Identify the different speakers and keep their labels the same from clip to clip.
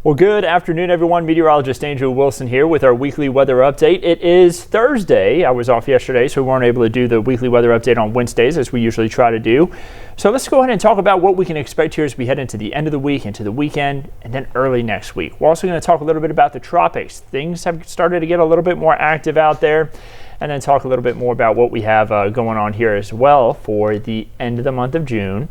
Speaker 1: Well, good afternoon, everyone. Meteorologist Angel Wilson here with our weekly weather update. It is Thursday. I was off yesterday, so we weren't able to do the weekly weather update on Wednesdays as we usually try to do. So let's go ahead and talk about what we can expect here as we head into the end of the week, into the weekend, and then early next week. We're also going to talk a little bit about the tropics. Things have started to get a little bit more active out there, and then talk a little bit more about what we have going on here as well for the end of the month of June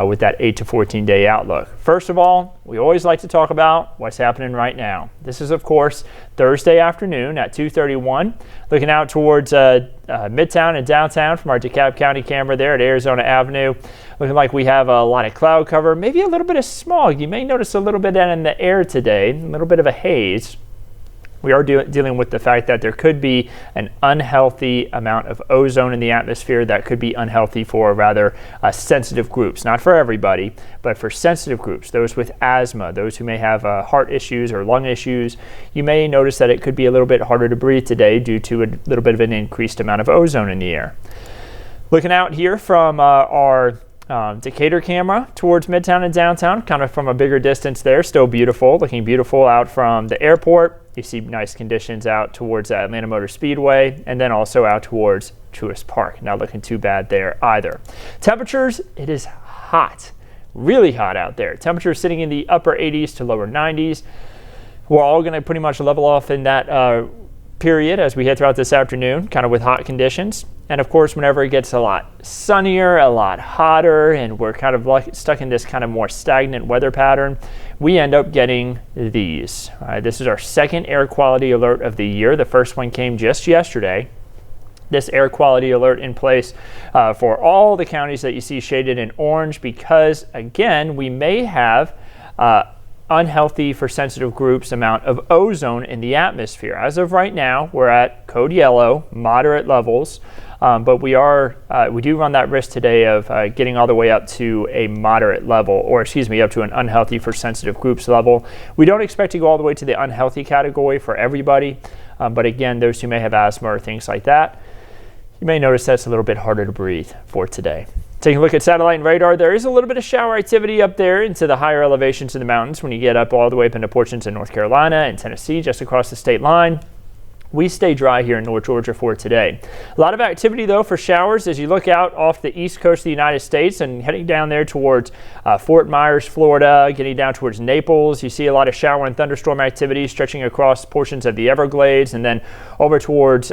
Speaker 1: with that 8 to 14 day outlook. First of all, we always like to talk about what's happening right now. This is, of course, Thursday afternoon at 2:31. Looking out towards Midtown and downtown from our DeKalb County camera there at Arizona Avenue. Looking like we have a lot of cloud cover, maybe a little bit of smog. You may notice a little bit in the air today, a little bit of a haze. We are dealing with the fact that there could be an unhealthy amount of ozone in the atmosphere that could be unhealthy for rather sensitive groups. Not for everybody, but for sensitive groups, those with asthma, those who may have heart issues or lung issues. You may notice that it could be a little bit harder to breathe today due to a little bit of an increased amount of ozone in the air. Looking out here from our Decatur camera towards Midtown and downtown, kind of from a bigger distance there, still beautiful, looking beautiful out from the airport. You see nice conditions out towards Atlanta Motor Speedway and then also out towards Truist Park. Not looking too bad there either. Temperatures, it is hot, really hot out there. Temperatures sitting in the upper 80s to lower 90s. We're all going to pretty much level off in that period as we head throughout this afternoon, kind of with hot conditions. And of course, whenever it gets a lot sunnier, a lot hotter, and we're kind of stuck in this kind of more stagnant weather pattern, we end up getting these. This is our second air quality alert of the year. The first one came just yesterday. This air quality alert in place for all the counties that you see shaded in orange because, again, we may have unhealthy for sensitive groups amount of ozone in the atmosphere. As of right now, we're at code yellow, moderate levels, but we do run that risk today of getting all the way up to a moderate level, or excuse me, up to an unhealthy for sensitive groups level. We don't expect to go all the way to the unhealthy category for everybody, but again, those who may have asthma or things like that, you may notice that's a little bit harder to breathe for today. Taking a look at satellite and radar, there is a little bit of shower activity up there into the higher elevations in the mountains when you get up all the way up into portions of North Carolina and Tennessee, just across the state line. We stay dry here in North Georgia for today. A lot of activity, though, for showers as you look out off the east coast of the United States and heading down there towards Fort Myers, Florida, getting down towards Naples. You see a lot of shower and thunderstorm activity stretching across portions of the Everglades and then over towards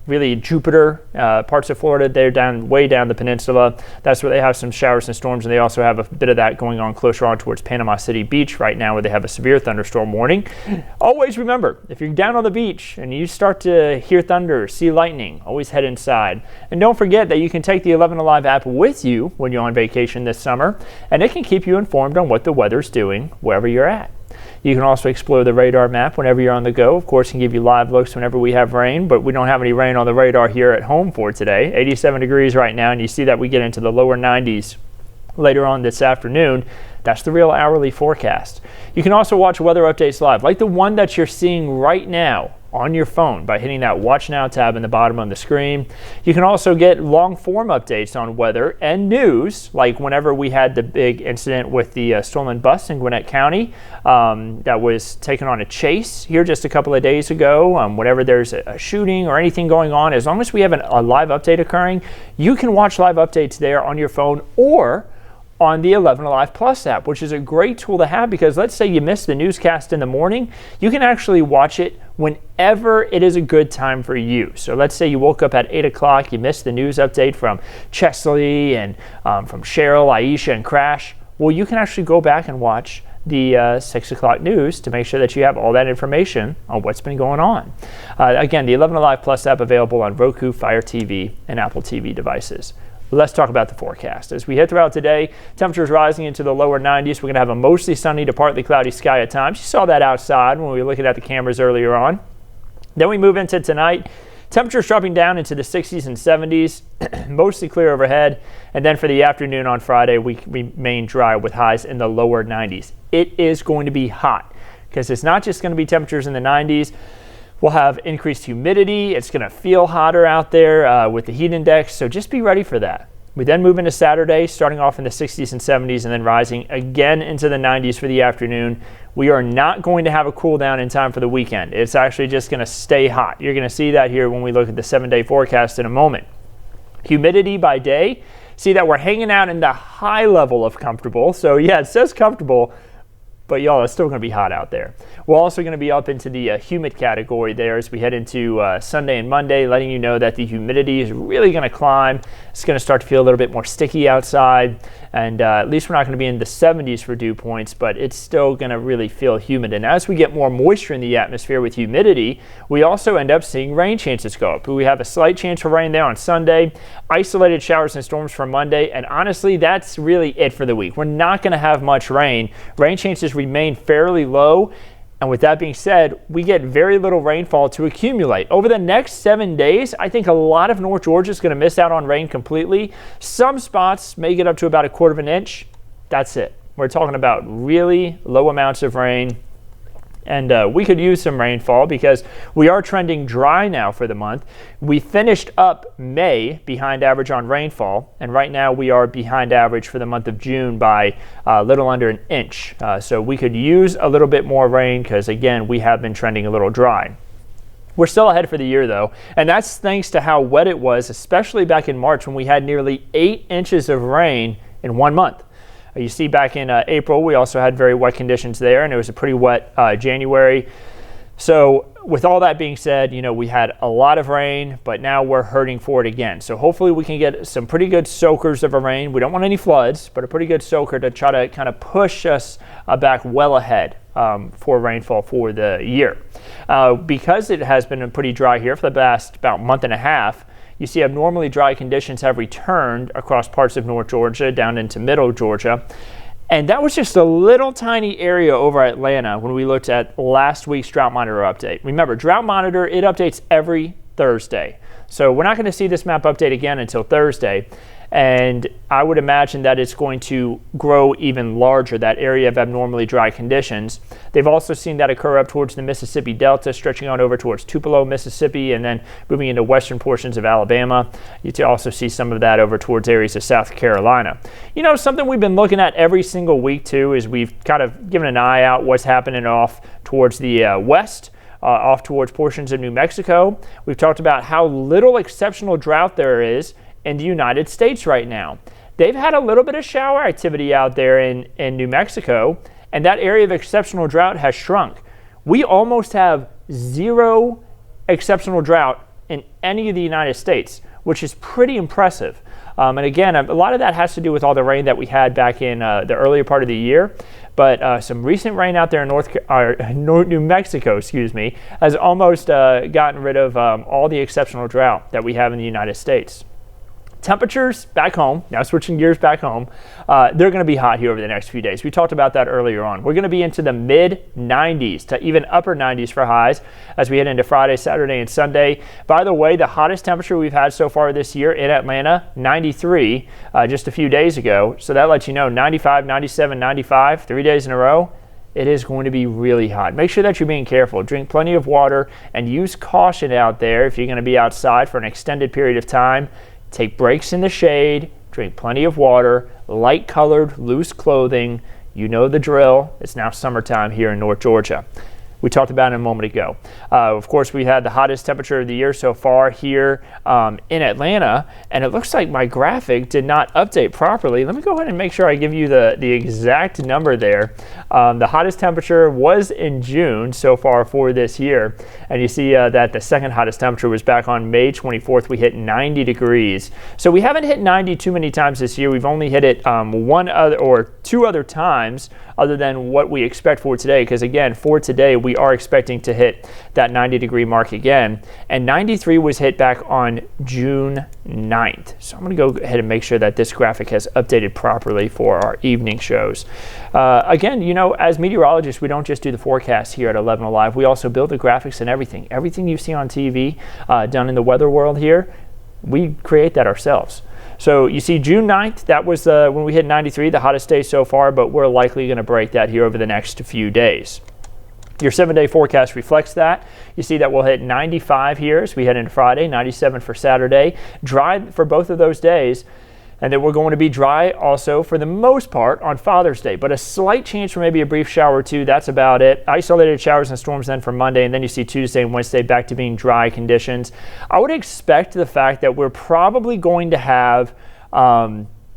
Speaker 1: really Jupiter, parts of Florida. They're way down the peninsula. That's where they have some showers and storms, and they also have a bit of that going on closer on towards Panama City Beach right now where they have a severe thunderstorm warning. Always remember, if you're down on the beach and you start to hear thunder, see lightning, always head inside. And don't forget that you can take the 11 Alive app with you when you're on vacation this summer, and it can keep you informed on what the weather's doing wherever you're at. You can also explore the radar map whenever you're on the go. Of course, can give you live looks whenever we have rain, but we don't have any rain on the radar here at home for today. 87 degrees right now, and you see that we get into the lower 90s later on this afternoon. That's the real hourly forecast. You can also watch weather updates live, like the one that you're seeing right now on your phone by hitting that Watch Now tab in the bottom of the screen. You can also get long form updates on weather and news, like whenever we had the big incident with the stolen bus in Gwinnett County that was taken on a chase here just a couple of days ago. Whenever there's a shooting or anything going on, as long as we have a live update occurring, you can watch live updates there on your phone or on the 11 Alive Plus app, which is a great tool to have because let's say you missed the newscast in the morning, you can actually watch it whenever it is a good time for you. So let's say you woke up at 8 o'clock, you missed the news update from Chesley and from Cheryl, Aisha, and Crash. Well, you can actually go back and watch the 6 o'clock news to make sure that you have all that information on what's been going on. Again, the 11 Alive Plus app available on Roku, Fire TV, and Apple TV devices. Let's talk about the forecast. As we head throughout today, temperatures rising into the lower 90s. We're going to have a mostly sunny to partly cloudy sky at times. You saw that outside when we were looking at the cameras earlier on. Then we move into tonight. Temperatures dropping down into the 60s and 70s, mostly clear overhead. And then for the afternoon on Friday, we remain dry with highs in the lower 90s. It is going to be hot because it's not just going to be temperatures in the 90s. We'll have increased humidity. It's going to feel hotter out there with the heat index, so just be ready for that. We then move into Saturday, starting off in the 60s and 70s and then rising again into the 90s for the afternoon. We are not going to have a cool down in time for the weekend. It's actually just going to stay hot. You're going to see that here when we look at the 7-day forecast in a moment. Humidity by day, see that we're hanging out in the high level of comfortable. So yeah, it says comfortable, but y'all, it's still going to be hot out there. We're also going to be up into the humid category there as we head into Sunday and Monday, letting you know that the humidity is really going to climb. It's going to start to feel a little bit more sticky outside, and at least we're not going to be in the 70s for dew points, but it's still going to really feel humid. And as we get more moisture in the atmosphere with humidity, we also end up seeing rain chances go up. We have a slight chance for rain there on Sunday, isolated showers and storms for Monday, and honestly, that's really it for the week. We're not going to have much rain. Rain chances remain fairly low. And with that being said, we get very little rainfall to accumulate. Over the next 7 days, I think a lot of North Georgia is going to miss out on rain completely. Some spots may get up to about 1/4 of an inch. That's it. We're talking about really low amounts of rain. And we could use some rainfall because we are trending dry now for the month. We finished up May behind average on rainfall, and right now we are behind average for the month of June by a little under an inch. So we could use a little bit more rain because, again, we have been trending a little dry. We're still ahead for the year, though, and that's thanks to how wet it was, especially back in March when we had nearly 8 inches of rain in 1 month. You see back in April, we also had very wet conditions there, and it was a pretty wet January. So with all that being said, you know, we had a lot of rain, but now we're hurting for it again. So hopefully we can get some pretty good soakers of a rain. We don't want any floods, but a pretty good soaker to try to kind of push us back well ahead for rainfall for the year. Because it has been pretty dry here for the past about month and a half, you see abnormally dry conditions have returned across parts of North Georgia down into middle Georgia. And that was just a little tiny area over Atlanta when we looked at last week's Drought Monitor update. Remember, Drought Monitor, it updates every Thursday. So we're not going to see this map update again until Thursday. And I would imagine that it's going to grow even larger, that area of abnormally dry conditions. They've also seen that occur up towards the Mississippi Delta, stretching on over towards Tupelo, Mississippi, and then moving into western portions of Alabama. You also see some of that over towards areas of South Carolina. You know, something we've been looking at every single week, too, is we've kind of given an eye out what's happening off towards the west. Off towards portions of New Mexico. We've talked about how little exceptional drought there is in the United States right now. They've had a little bit of shower activity out there in New Mexico, and that area of exceptional drought has shrunk. We almost have zero exceptional drought in any of the United States, which is pretty impressive. And again, a lot of that has to do with all the rain that we had back in the earlier part of the year. But some recent rain out there in New Mexico, has almost gotten rid of all the exceptional drought that we have in the United States. Temperatures back home, now switching gears back home, they're going to be hot here over the next few days. We talked about that earlier on. We're going to be into the mid-90s to even upper 90s for highs as we head into Friday, Saturday, and Sunday. By the way, the hottest temperature we've had so far this year in Atlanta, 93, just a few days ago. So that lets you know 95, 97, 95, 3 days in a row. It is going to be really hot. Make sure that you're being careful. Drink plenty of water and use caution out there if you're going to be outside for an extended period of time. Take breaks in the shade, drink plenty of water, light-colored, loose clothing. You know the drill. It's now summertime here in North Georgia. We talked about it a moment ago. Of course, we had the hottest temperature of the year so far here in Atlanta, and it looks like my graphic did not update properly. Let me go ahead and make sure I give you the exact number there. The hottest temperature was in June so far for this year, and you see that the second hottest temperature was back on May 24th. We hit 90 degrees. So we haven't hit 90 too many times this year. We've only hit it two other times other than what we expect for today, because again, for today, we are expecting to hit that 90-degree mark again. And 93 was hit back on June 9th. So I'm going to go ahead and make sure that this graphic has updated properly for our evening shows. Again, you know, as meteorologists, we don't just do the forecast here at 11 Alive. We also build the graphics and everything. Everything you see on TV done in the weather world here, we create that ourselves. So you see June 9th, that was when we hit 93, the hottest day so far, but we're likely going to break that here over the next few days. Your 7-day forecast reflects that. You see that we'll hit 95 here as we head into Friday, 97 for Saturday. Dry for both of those days. And then we're going to be dry also for the most part on Father's Day, but a slight chance for maybe a brief shower or two. That's about it. Isolated showers and storms then for Monday, and then you see Tuesday and Wednesday back to being dry conditions. I would expect the fact that we're probably going to have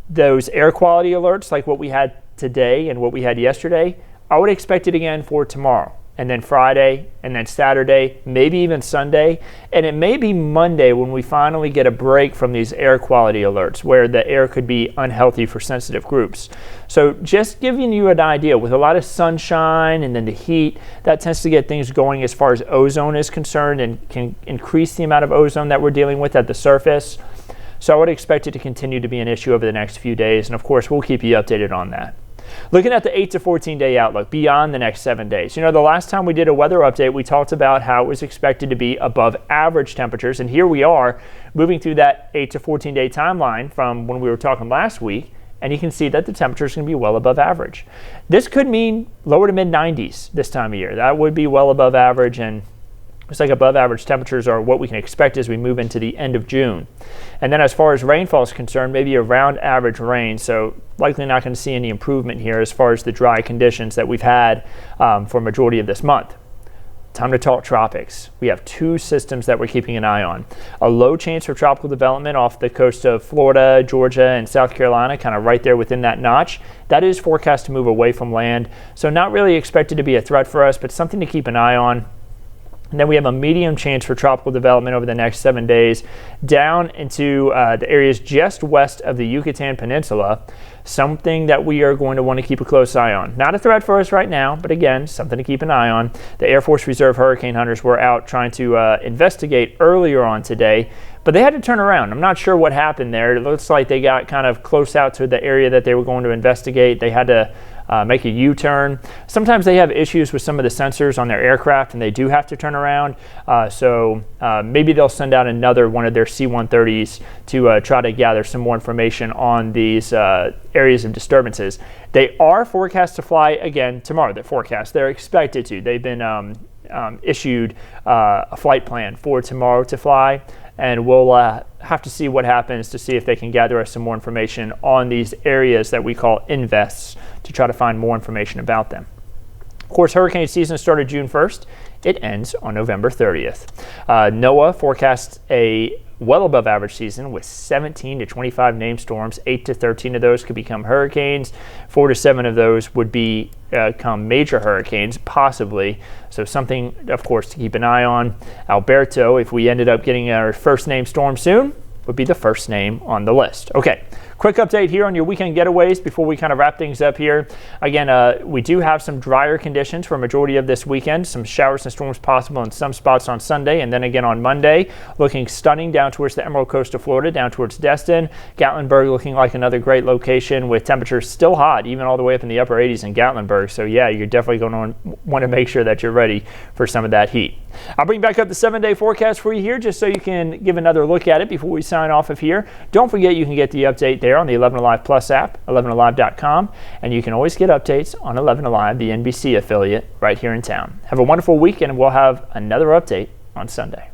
Speaker 1: those air quality alerts like what we had today and what we had yesterday. I would expect it again for tomorrow, and then Friday, and then Saturday, maybe even Sunday. And it may be Monday when we finally get a break from these air quality alerts where the air could be unhealthy for sensitive groups. So just giving you an idea, with a lot of sunshine and then the heat, that tends to get things going as far as ozone is concerned and can increase the amount of ozone that we're dealing with at the surface. So I would expect it to continue to be an issue over the next few days. And of course, we'll keep you updated on that. Looking at the 8 to 14 day outlook beyond the next 7 days. The last time we did a weather update, we talked about how it was expected to be above average temperatures. And here we are moving through that 8 to 14 day timeline from when we were talking last week. And you can see that the temperature is going to be well above average. This could mean lower to mid 90s this time of year. That would be well above average, and it's like above average temperatures are what we can expect as we move into the end of June. And then as far as rainfall is concerned, maybe around average rain. So likely not going to see any improvement here as far as the dry conditions that we've had for a majority of this month. Time to talk tropics. We have two systems that we're keeping an eye on. A low chance for tropical development off the coast of Florida, Georgia, and South Carolina, kind of right there within that notch. That is forecast to move away from land. So not really expected to be a threat for us, but something to keep an eye on. And then we have a medium chance for tropical development over the next 7 days down into the areas just west of the Yucatan Peninsula, something that we are going to want to keep a close eye on. Not a threat for us right now, but again, something to keep an eye on. The Air Force Reserve hurricane hunters were out trying to investigate earlier on today, but they had to turn around. I'm not sure what happened there. It looks like they got kind of close out to the area that they were going to investigate. They had to make a U-turn. Sometimes they have issues with some of the sensors on their aircraft and they do have to turn around. So maybe they'll send out another one of their C-130s to try to gather some more information on these areas of disturbances. They are forecast to fly again tomorrow. They're expected to. They've been issued a flight plan for tomorrow to fly. And we'll have to see what happens to see if they can gather us some more information on these areas that we call invests to try to find more information about them. Of course, hurricane season started June 1st. It ends on November 30th. NOAA forecasts a well above average season with 17 to 25 named storms. 8 to 13 of those could become hurricanes. 4 to 7 of those would become major hurricanes, possibly. So something, of course, to keep an eye on. Alberto, if we ended up getting our first named storm soon, would be the first name on the list. Okay, quick update here on your weekend getaways before we kind of wrap things up here. Again, we do have some drier conditions for a majority of this weekend. Some showers and storms possible in some spots on Sunday and then again on Monday. Looking stunning down towards the Emerald Coast of Florida, down towards Destin. Gatlinburg looking like another great location with temperatures still hot, even all the way up in the upper 80s in Gatlinburg. So yeah, you're definitely going to want to make sure that you're ready for some of that heat. I'll bring back up the 7-day forecast for you here just so you can give another look at it before we sign off of here. Don't forget you can get the update there on the 11 Alive Plus app, 11alive.com, and you can always get updates on 11 Alive, the NBC affiliate right here in town. Have a wonderful week, and we'll have another update on Sunday.